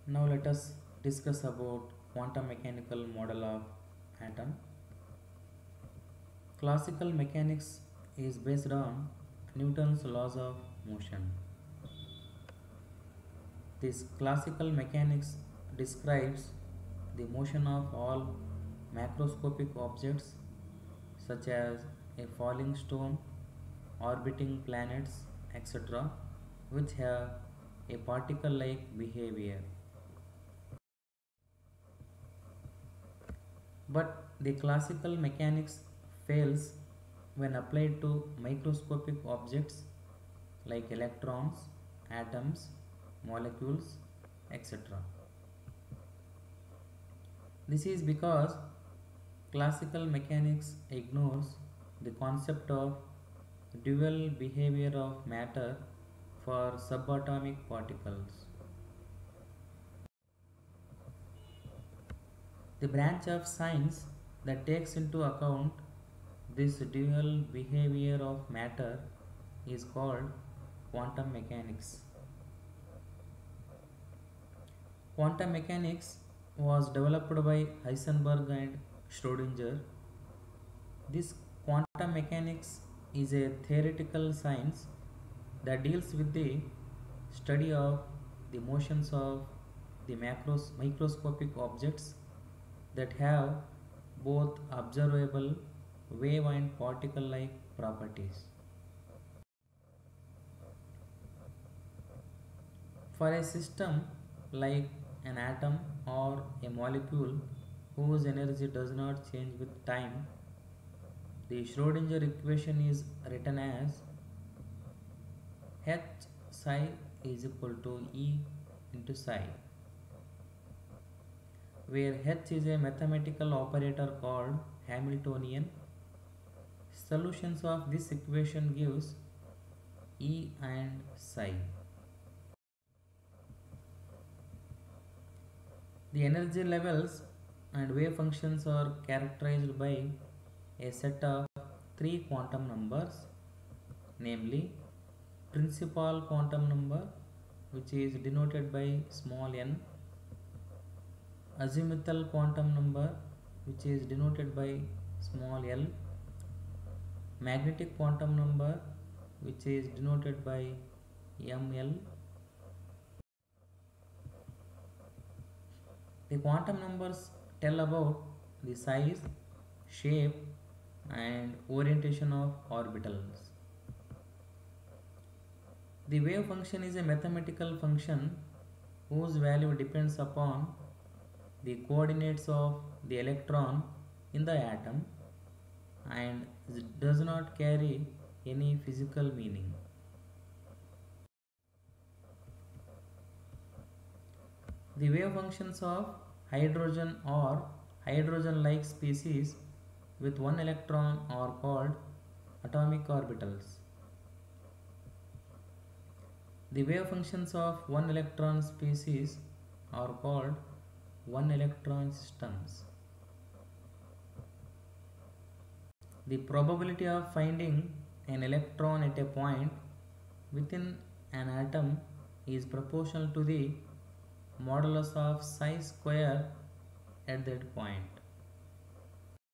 Now let us discuss about quantum mechanical model of atom. Classical mechanics is based on Newton's laws of motion. This classical mechanics describes the motion of all macroscopic objects such as a falling stone, orbiting planets, etc., which have a particle like behavior. But the classical mechanics fails when applied to microscopic objects like electrons, atoms, molecules, etc. This is because classical mechanics ignores the concept of dual behavior of matter for subatomic particles. The branch of science that takes into account this dual behavior of matter is called quantum mechanics. Quantum mechanics was developed by Heisenberg and Schrödinger. This quantum mechanics is a theoretical science that deals with the study of the motions of the microscopic objects that have both observable wave and particle like properties. For a system like an atom or a molecule whose energy does not change with time, the Schrödinger equation is written as H psi is equal to E into psi, where H is a mathematical operator called Hamiltonian. Solutions of this equation gives E and psi. The energy levels and wave functions are characterized by a set of three quantum numbers, namely principal quantum number, which is denoted by small n, azimuthal quantum number, which is denoted by small l, magnetic quantum number, which is denoted by ml. The quantum numbers tell about the size, shape, and orientation of orbitals. The wave function is a mathematical function whose value depends upon the coordinates of the electron in the atom and does not carry any physical meaning. The wave functions of hydrogen or hydrogen-like species with one electron are called atomic orbitals. The wave functions of one electron species are called one electron systems. The probability of finding an electron at a point within an atom is proportional to the modulus of psi square at that point.